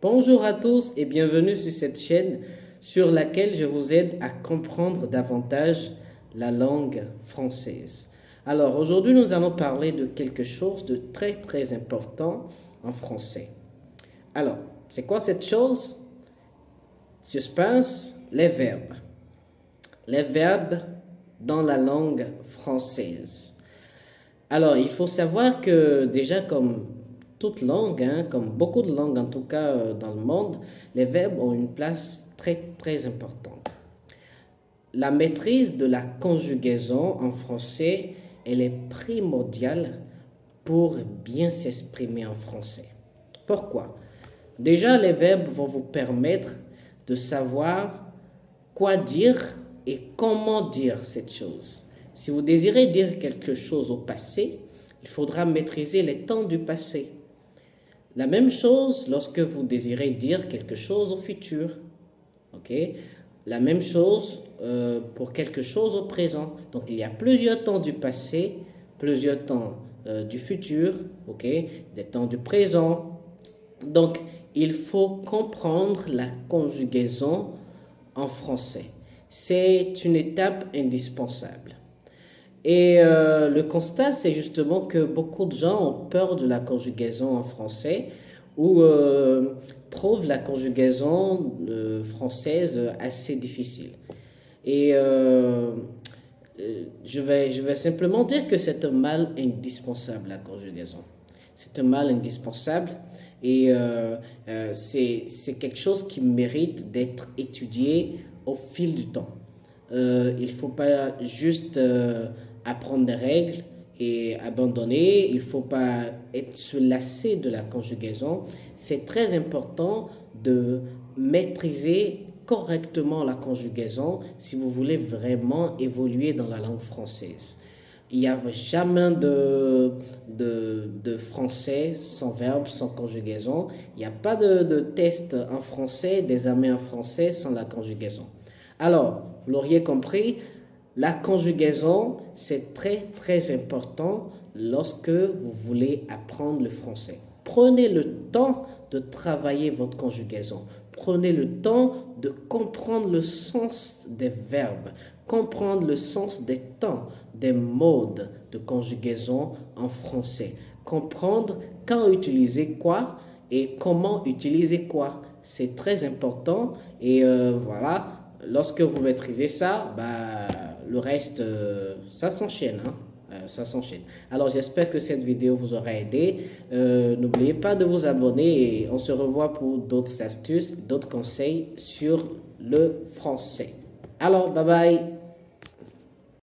Bonjour à tous et bienvenue sur cette chaîne sur laquelle je vous aide à comprendre davantage la langue française. Alors aujourd'hui nous allons parler de quelque chose de très important en français. Alors, c'est quoi cette chose? Suspense, les verbes. Les verbes dans la langue française. Alors, il faut savoir que déjà comme toute langue, comme beaucoup de langues en tout cas dans le monde, les verbes ont une place très importante. La maîtrise de la conjugaison en français, elle est primordiale pour bien s'exprimer en français. Pourquoi? Déjà, les verbes vont vous permettre de savoir quoi dire et comment dire cette chose. Si vous désirez dire quelque chose au passé, il faudra maîtriser les temps du passé. La même chose lorsque vous désirez dire quelque chose au futur. Ok? La même chose pour quelque chose au présent. Donc il y a plusieurs temps du passé, plusieurs temps du futur, ok? Des temps du présent. Donc il faut comprendre la conjugaison en français. C'est une étape indispensable. Et le constat, c'est justement que beaucoup de gens ont peur de la conjugaison en français ou trouvent la conjugaison française assez difficile. Et je vais simplement dire que c'est un mal indispensable, la conjugaison. C'est un mal indispensable et c'est quelque chose qui mérite d'être étudié au fil du temps. Il ne faut pas juste apprendre des règles et abandonner. Il ne faut pas être se lasser de la conjugaison. C'est très important de maîtriser correctement la conjugaison si vous voulez vraiment évoluer dans la langue française. Il n'y a jamais de français sans verbe, sans conjugaison. Il n'y a pas de test en français, d'examen en français sans la conjugaison. Alors, vous l'auriez compris, la conjugaison, c'est très important lorsque vous voulez apprendre le français. Prenez le temps de travailler votre conjugaison. Prenez le temps de comprendre le sens des verbes, comprendre le sens des temps, des modes de conjugaison en français. Comprendre quand utiliser quoi et comment utiliser quoi. C'est très important et voilà. Lorsque vous maîtrisez ça, le reste, ça s'enchaîne. Ça s'enchaîne. Alors j'espère que cette vidéo vous aura aidé. N'oubliez pas de vous abonner et on se revoit pour d'autres astuces, d'autres conseils sur le français. Alors, bye bye.